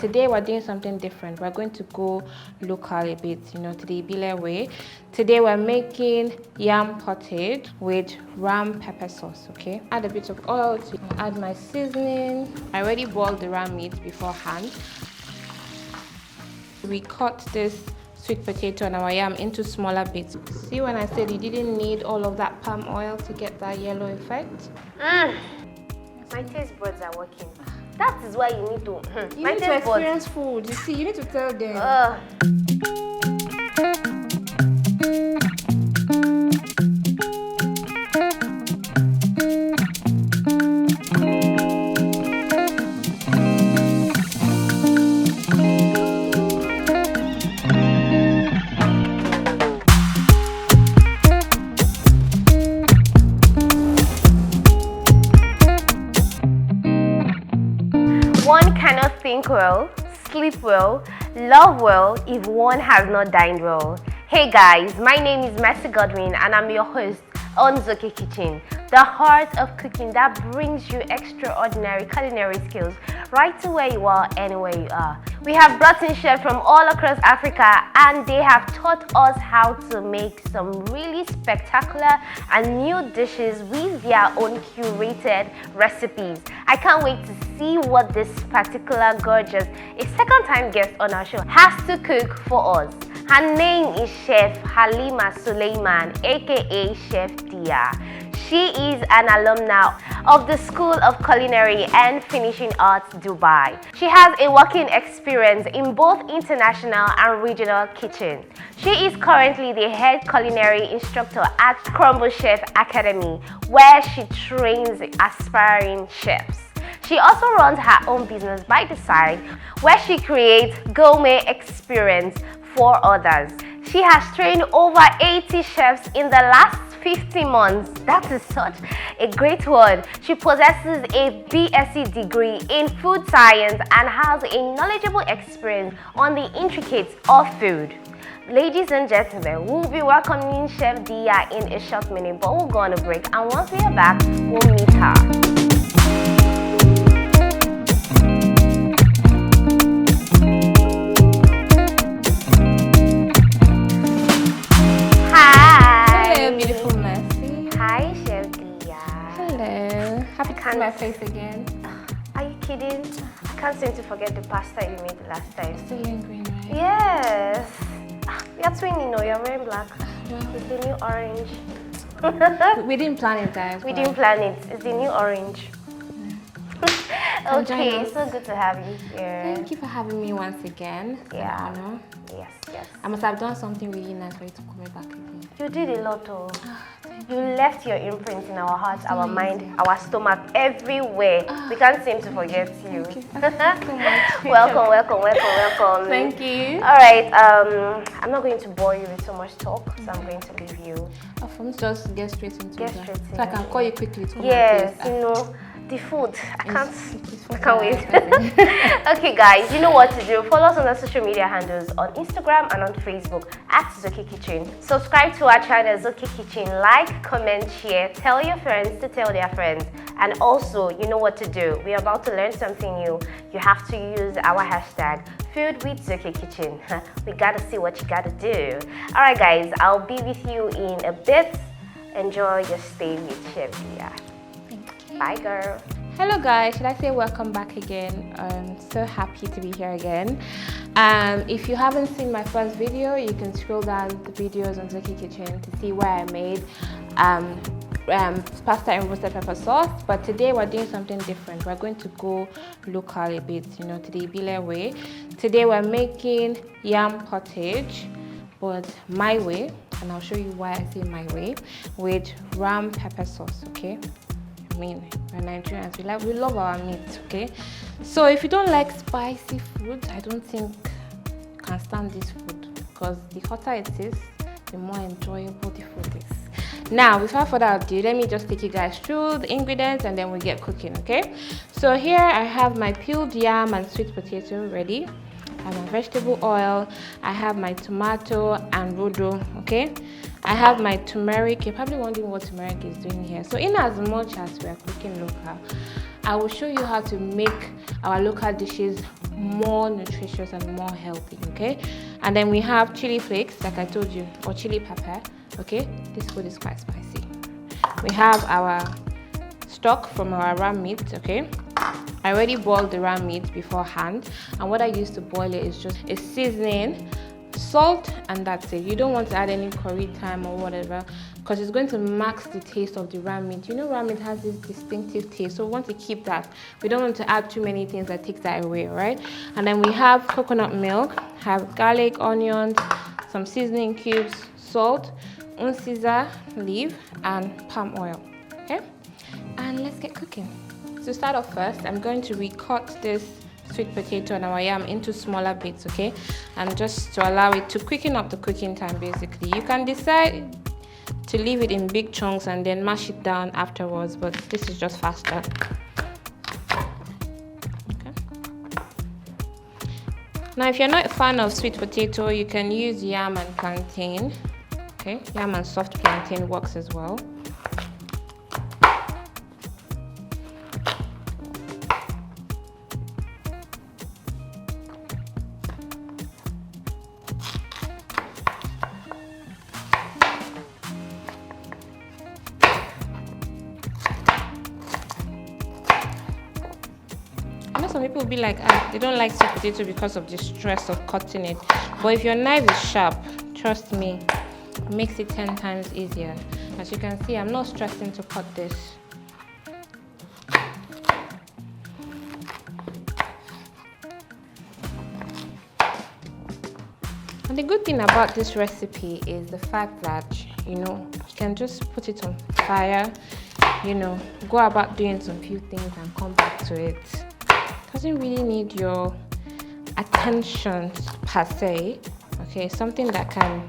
Today we're doing something different. We're going to go local a bit, to the Ibile way. Today we're making yam pottage with ram pepper sauce, okay? Add a bit of oil to add my seasoning. I already boiled the ram meat beforehand. We cut this sweet potato and our yam into smaller bits. See when I said you didn't need all of that palm oil to get that yellow effect? My taste buds are working. That is why you need to. You need to experience food. You see, you need to tell them. One cannot think well, sleep well, love well if one has not dined well. Hey guys, my name is Mercy Godwin and I'm your host on Zoke Kitchen, the heart of cooking that brings you extraordinary culinary skills right to where you are, anywhere you are. We have brought in chefs from all across Africa and they have taught us how to make some really spectacular and new dishes with their own curated recipes. I can't wait to see what this particular gorgeous, a second-time guest on our show, has to cook for us. Her name is Chef Halima Suleiman, aka Chef Deeyah. She is an alumna of the School of Culinary and Finishing Arts, Dubai. She has a working experience in both international and regional kitchen. She is currently the head culinary instructor at Crumble Chef Academy, where she trains aspiring chefs. She also runs her own business by the side, where she creates gourmet experience for others. She has trained over 80 chefs in the last 50 months. That is such a great word. She possesses a BSc degree in food science and has a knowledgeable experience on the intricacies of food. Ladies and gentlemen, we'll be welcoming Chef Deeyah in a short minute, but we'll go on a break, and once we are back, we'll meet her. Happy to see my face again. Are you kidding? I can't seem to forget the pasta you made the last time. Still lingering, right? Yes. You're twinning, you're wearing black. It's the new orange. We didn't plan it, guys. We didn't plan it. It's the new orange. Okay, so good to have you here. Thank you for having me once again. Yeah. Yes. I must have done something really nice for you to come back again. You did a lot, though. You left your imprint in our hearts, our mind, our stomach, everywhere. We can't seem to forget you. Thank you so much. Welcome. Thank you. All right, I'm not going to bore you with so much talk, so I'm going to leave you. Let's just get straight into it. So I can call you quickly. Yes, the food. I can't wait. Okay, guys, you know what to do. Follow us on our social media handles on Instagram and on Facebook at Zoke Kitchen. Subscribe to our channel Zoke Kitchen. Like, comment, share. Tell your friends to tell their friends. And also, you know what to do. We're about to learn something new. You have to use our hashtag Food with Zoke Kitchen. We gotta see what you gotta do. All right, guys, I'll be with you in a bit. Enjoy your stay with Chef Deeyah. Bye, girl. Hello guys, should I say welcome back again? I'm so happy to be here again. If you haven't seen my first video, you can scroll down the videos on Zoke Kitchen to see where I made pasta and roasted pepper sauce. But today we're doing something different. We're going to go local a bit, to the Ibile way. Today we're making yam pottage, but my way, and I'll show you why I say my way, with ram pepper sauce, okay? We're Nigerians, we love our meat, okay? So if you don't like spicy food, I don't think you can stand this food, because the hotter it is, the more enjoyable the food is. Now, without further ado, let me just take you guys through the ingredients and then we get cooking, okay? So here I have my peeled yam and sweet potato ready. I have my vegetable oil, I have my tomato and rodo, okay? I have my turmeric. You're probably wondering what turmeric is doing here. So in as much as we are cooking local, I will show you how to make our local dishes more nutritious and more healthy, okay? And then we have chili flakes, like I told you, or chili pepper, okay? This food is quite spicy. We have our stock from our ram meat, okay? I already boiled the ram meat beforehand, and what I use to boil it is just a seasoning, salt, and that's it. You don't want to add any curry thyme or whatever, because it's going to mask the taste of the ram meat. You know, ram meat has this distinctive taste, so we want to keep that. We don't want to add too many things that take that away, right? And then we have coconut milk, have garlic, onions, some seasoning cubes, salt, Uziza Leaf, and palm oil, okay? And let's get cooking. To start off first, I'm going to recut this sweet potato and our yam into smaller bits, okay? And just to allow it to quicken up the cooking time, basically. You can decide to leave it in big chunks and then mash it down afterwards, but this is just faster. Okay. Now, if you're not a fan of sweet potato, you can use yam and plantain, okay? Yam and soft plantain works as well. Some people will be like, they don't like sweet potato because of the stress of cutting it. But if your knife is sharp, trust me, it makes it 10 times easier. As you can see, I'm not stressing to cut this. And the good thing about this recipe is the fact that, you know, you can just put it on fire, you know, go about doing some few things and come back to it. Doesn't really need your attention per se, okay? Something that can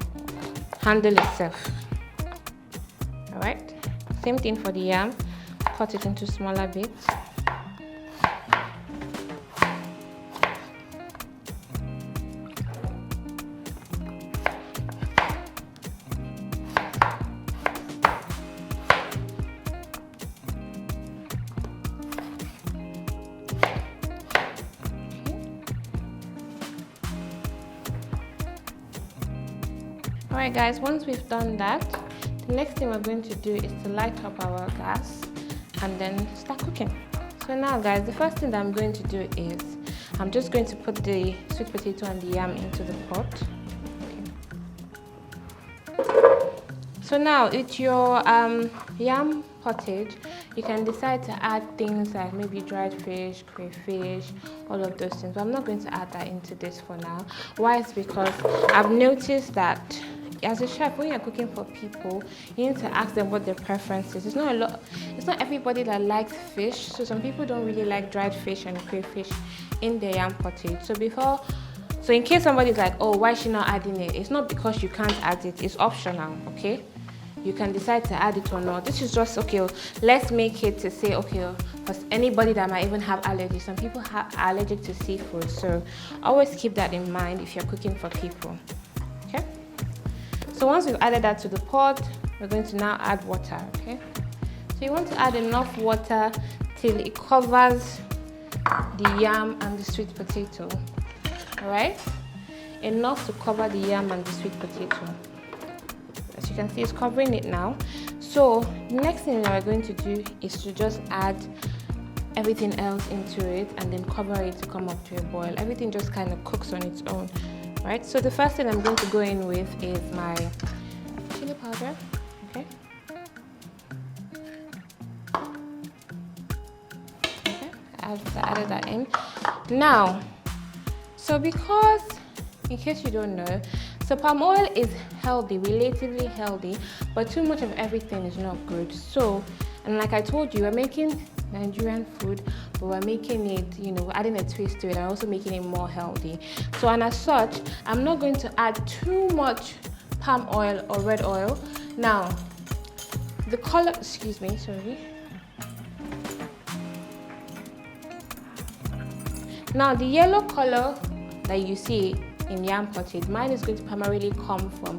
handle itself. All right, same thing for the yam. Cut it into smaller bits. Alright guys, once we've done that, the next thing we're going to do is to light up our gas and then start cooking. So now guys, the first thing that I'm going to do is I'm just going to put the sweet potato and the yam into the pot. Okay. So now it's your yam pottage. You can decide to add things like maybe dried fish, crayfish, all of those things. But I'm not going to add that into this for now. Why? It's because I've noticed that as a chef, when you're cooking for people, you need to ask them what their preference is. It's not everybody that likes fish, so some people don't really like dried fish and crayfish in their yam pottage. So in case somebody's like, oh, why is she not adding it? It's not because you can't add it, it's optional, okay? You can decide to add it or not. This is just, okay, let's make it to say, okay, for anybody that might even have allergies. Some people are allergic to seafood, so always keep that in mind if you're cooking for people, okay? So once we've added that to the pot, we're going to now add water, okay? So you want to add enough water till it covers the yam and the sweet potato, all right? Enough to cover the yam and the sweet potato. As you can see, it's covering it now. So the next thing that we're going to do is to just add everything else into it and then cover it to come up to a boil. Everything just kind of cooks on its own. Right, so the first thing I'm going to go in with is my chili powder, okay? I added that in. Now, so because, in case you don't know, so palm oil is healthy, relatively healthy, but too much of everything is not good. So, and like I told you, we're making Nigerian food, but we're making it, you know, adding a twist to it and also making it more healthy. So, and as such, I'm not going to add too much palm oil or red oil. Now, the color, excuse me, sorry. Now, the yellow color that you see in yam pottage, mine is going to primarily come from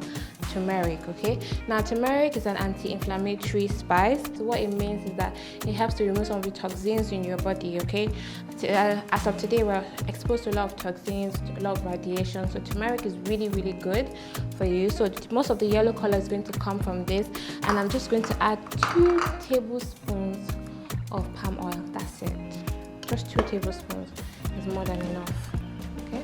turmeric. Okay, now turmeric is an anti-inflammatory spice. So what it means is that it helps to remove some of the toxins in your body. Okay, as of today, we're exposed to a lot of toxins, a lot of radiation, so turmeric is really good for you. So most of the yellow color is going to come from this, and I'm just going to add 2 tablespoons of palm oil. That's it, just 2 tablespoons is more than enough. Okay,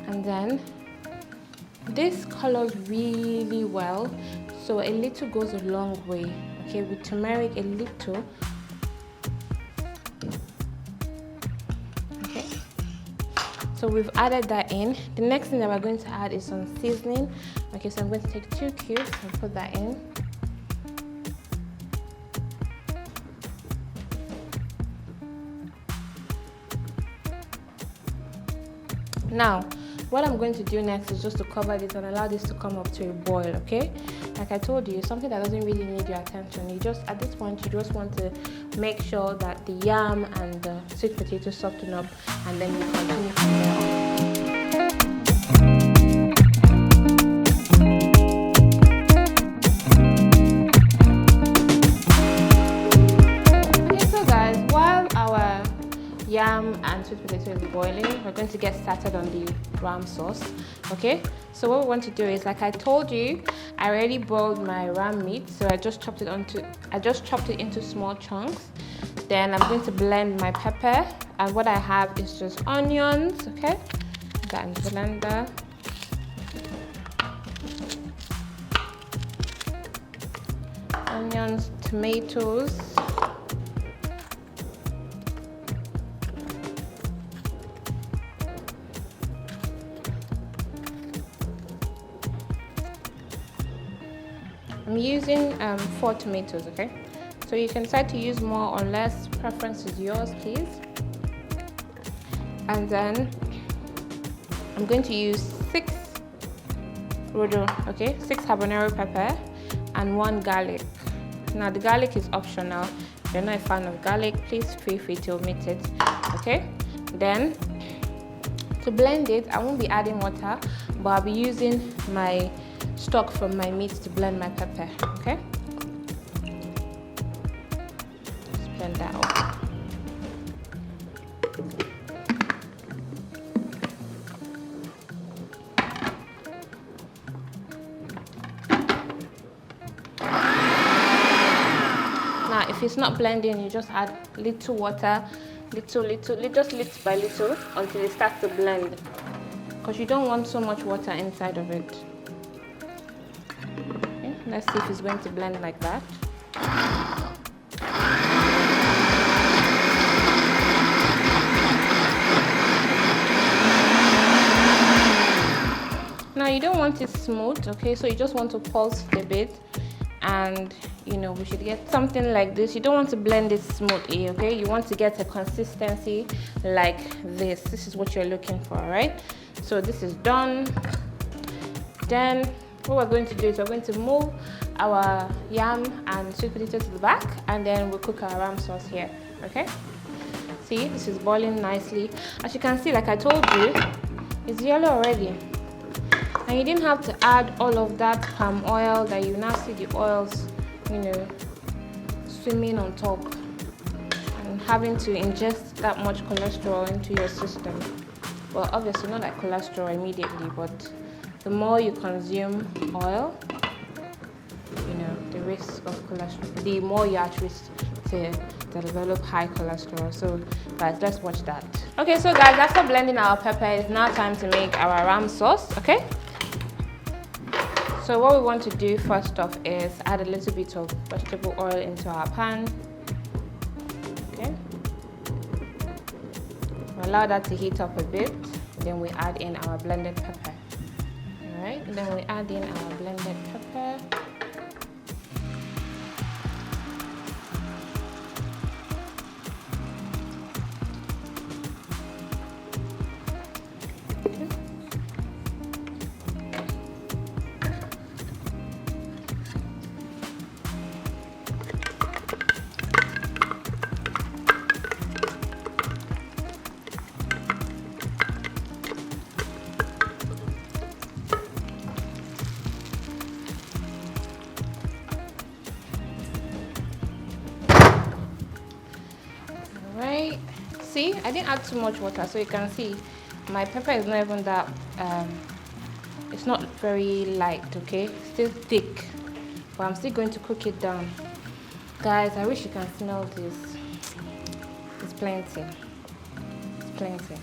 and then this colors really well, so a little goes a long way. Okay, with turmeric, a little. Okay, so we've added that in. The next thing that we're going to add is some seasoning. Okay, so I'm going to take 2 cubes and put that in. Now, what I'm going to do next is just to cover this and allow this to come up to a boil. Okay, like I told you, something that doesn't really need your attention. You just, at this point, you just want to make sure that the yam and the sweet potato soften up, and then you continue from there on. Okay, so guys, while our yam and sweet potato is boiling, we're going to get started on the ram sauce. Okay, so what we want to do is, like I told you, I already boiled my ram meat, so I just chopped it into small chunks. Then I'm going to blend my pepper, and what I have is just onions. Okay, put that in the blender. Onions, tomatoes, I'm using 4 tomatoes. Okay, so you can decide to use more or less, preference is yours, please. And then I'm going to use 6 okay, 6 habanero pepper and 1 garlic. Now the garlic is optional. If you're not a fan of garlic, please feel free to omit it. Okay, then to blend it, I won't be adding water, but I'll be using my stock from my meat to blend my pepper. Okay, just blend that up. Now if it's not blending, you just add little water, little, just little by little, until it starts to blend, because you don't want so much water inside of it. Let's see if it's going to blend like that. Now you don't want it smooth, okay? So you just want to pulse it a bit, and you know, we should get something like this. You don't want to blend it smoothly, okay? You want to get a consistency like this. This is what you're looking for, right? So this is done. Then what we're going to do is we're going to move our yam and sweet potato to the back, and then we'll cook our ram sauce here. Okay, see, this is boiling nicely. As you can see, like I told you, it's yellow already, and you didn't have to add all of that palm oil that you now see the oils, you know, swimming on top and having to ingest that much cholesterol into your system. Well, obviously not like cholesterol immediately, but the more you consume oil, you know, the risk of cholesterol, the more you're at risk to develop high cholesterol. So guys, let's watch that. Okay, so guys, after blending our pepper, it's now time to make our ram sauce. Okay, so what we want to do first off is add a little bit of vegetable oil into our pan. Okay, we'll allow that to heat up a bit, then we add in our blended pepper. Alright, then we add in our blended pepper. See, I didn't add too much water, so you can see my pepper is not even that it's not very light, okay, still thick, but I'm still going to cook it down. Guys, I wish you can smell this. It's plenty. It's plenty.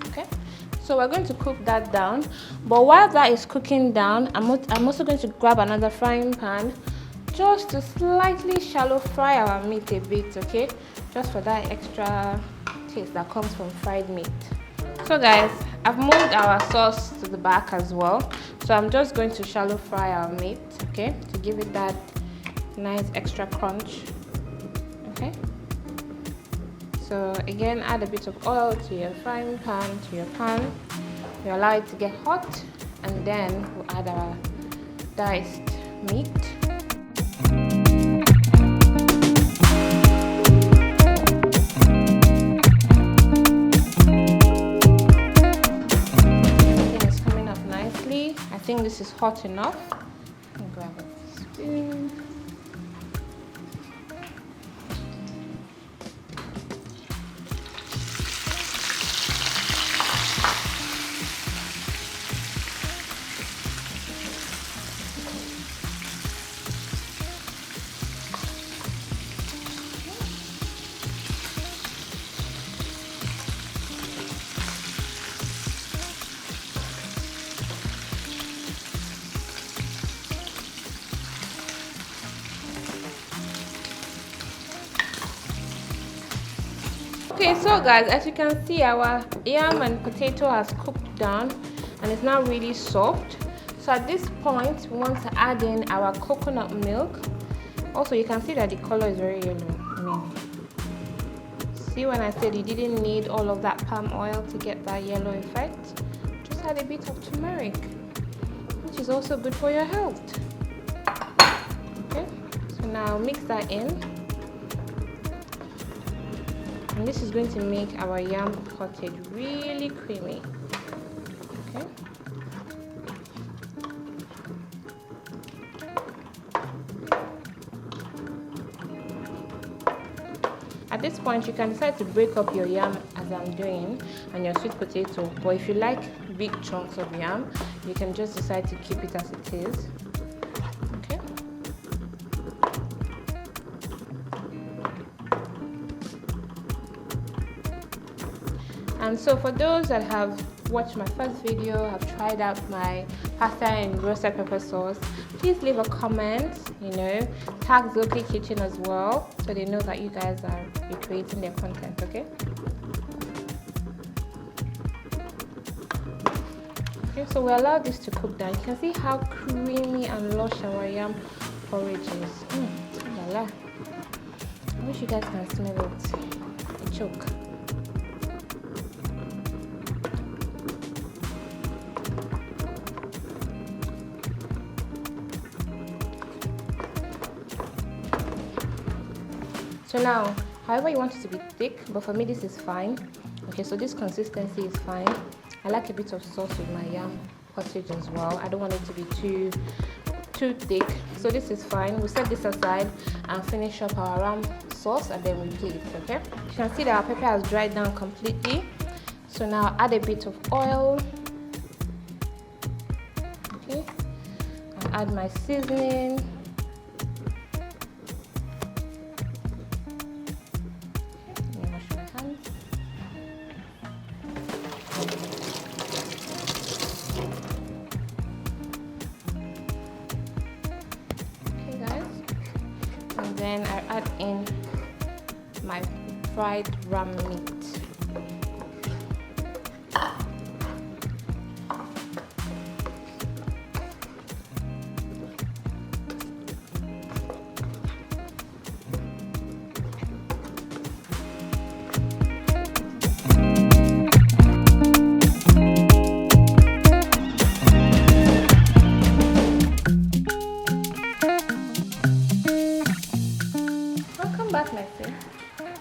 Okay, so we're going to cook that down, but while that is cooking down, I'm also going to grab another frying pan just to slightly shallow fry our meat a bit, okay, just for that extra taste that comes from fried meat. So guys, I've moved our sauce to the back as well, so I'm just going to shallow fry our meat, okay, to give it that nice extra crunch. Okay, so again, add a bit of oil to your frying pan, to your pan. You allow it to get hot, and then we'll add our diced meat. I think this is hot enough. Let me grab a spoon. Okay, so guys, as you can see, our yam and potato has cooked down and it's now really soft. So at this point, we want to add in our coconut milk. Also, you can see that the color is very yellow. See, when I said you didn't need all of that palm oil to get that yellow effect, just add a bit of turmeric, which is also good for your health. Okay, so now mix that in. And this is going to make our yam pottage really creamy. Okay. At this point, you can decide to break up your yam as I'm doing and your sweet potato. But if you like big chunks of yam, you can just decide to keep it as it is. Okay. And so for those that have watched my first video, have tried out my pasta and roasted pepper sauce, please leave a comment, tag Zoke Kitchen as well, so they know that you guys are recreating their content, okay? Okay, so we allow this to cook down. You can see how creamy and lush our yam porridge is. I wish you guys can smell it. I choke. So now, however you want it to be thick, but for me this is fine. Okay, so this consistency is fine. I like a bit of sauce with my yam pottage as well. I don't want it to be too thick, so this is fine. We'll set this aside and finish up our ram sauce, and then we plate, okay? You can see that our pepper has dried down completely. So now add a bit of oil, okay, and add my seasoning. Then I add in my fried ram meat.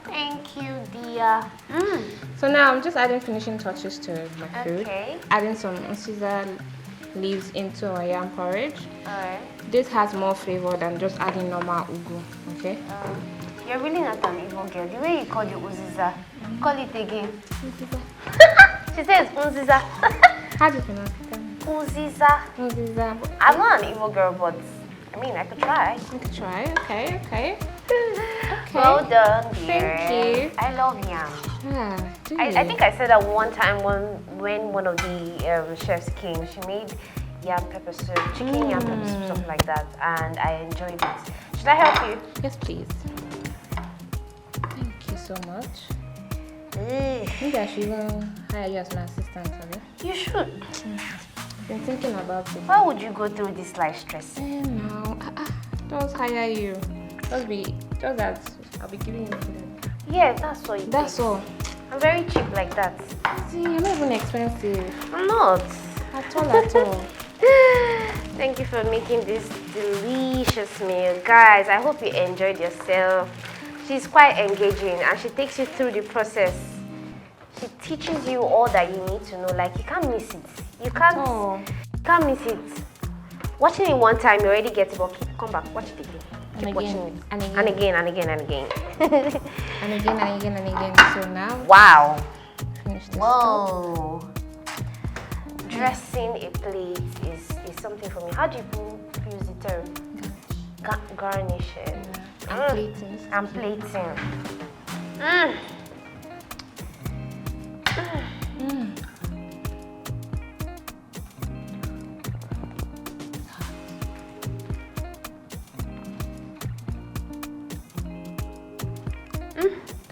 Thank you, Deeyah. So now I'm just adding finishing touches to my food. Okay. Adding some Uziza leaves into our yam porridge. Alright. This has more flavor than just adding normal ugu. Okay. You're really not an evil girl. The way you call the Uziza, call it again. Uziza. She says Uziza. How do you pronounce it? Uziza. Uziza. I'm not an evil girl, but I mean, I could try. You could try. Okay. Okay. Well done, dear. Thank you. I love yam. Yeah. I think I said that one time when one of the chefs came. She made yam pepper soup, chicken yam pepper soup, something like that, and I enjoyed it. Should I help you? Yes, please. Thank you so much. Maybe I should even hire you as my assistant, okay? You should. I've been thinking about it. Why would you go through this life stress? No, just hire you. Just that I'll be giving you food. Yeah, that's all. That's all. I'm very cheap like that. See, you're not even expensive. I'm not. At all. Thank you for making this delicious meal. Guys, I hope you enjoyed yourself. She's quite engaging and she takes you through the process. She teaches you all that you need to know. Like, you can't miss it. You can't miss it. Watching it one time, you already get it, but come back, watch it again. Keep watching it. And again. And again, and again, and again. And again, and again, and again. So now, wow. finish this. Whoa. Dressing a plate is something for me. How do you use the term? Garnish it. And plating. And plating.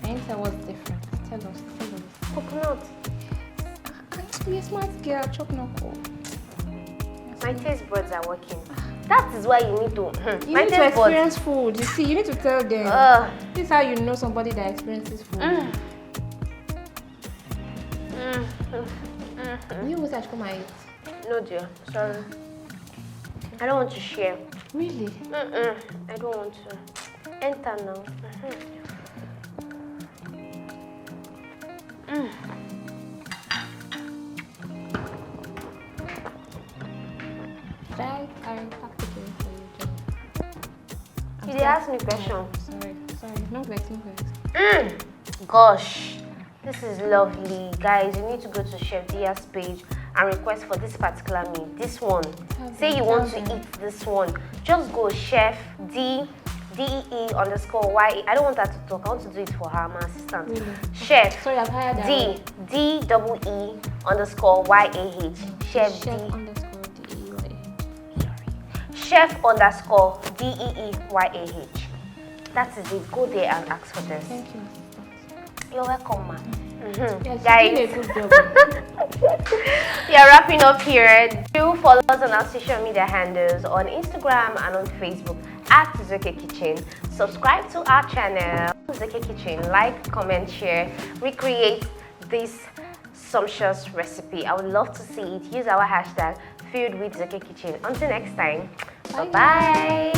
Can you tell what's different? Tell us. Coconut. You're a smart girl, chop knuckle. My taste buds are working. That is why you need to. You need to experience food. You see, you need to tell them. This is how you know somebody that experiences food. You always have to come and eat. No, dear. Sorry. I don't want to share. Really? I don't want to. Enter now. I practically for you, John. You did ask me a question. Sorry. No vex. Gosh, this is lovely. Guys, you need to go to Chef Deeyah's page and request for this particular meal. This one. Say you want to eat this one. Just go Chef DEE_YA. I don't want her to talk. I want to do it for her, my assistant. Really? Chef Sorry, I've hired that. DEE_YAH. Chef Chef_DEEYAH. That is it. Go there and ask for this. Thank you. You're welcome, ma. Yes, Guys, you did a good job. we are wrapping up here. Do follow us on our social media handles on Instagram and on Facebook at Zoke Kitchen. Subscribe to our channel, Zoke Kitchen. Like, comment, share, recreate this sumptuous recipe. I would love to see it. Use our hashtag #FilledWithZokeKitchen. Until next time, bye-bye.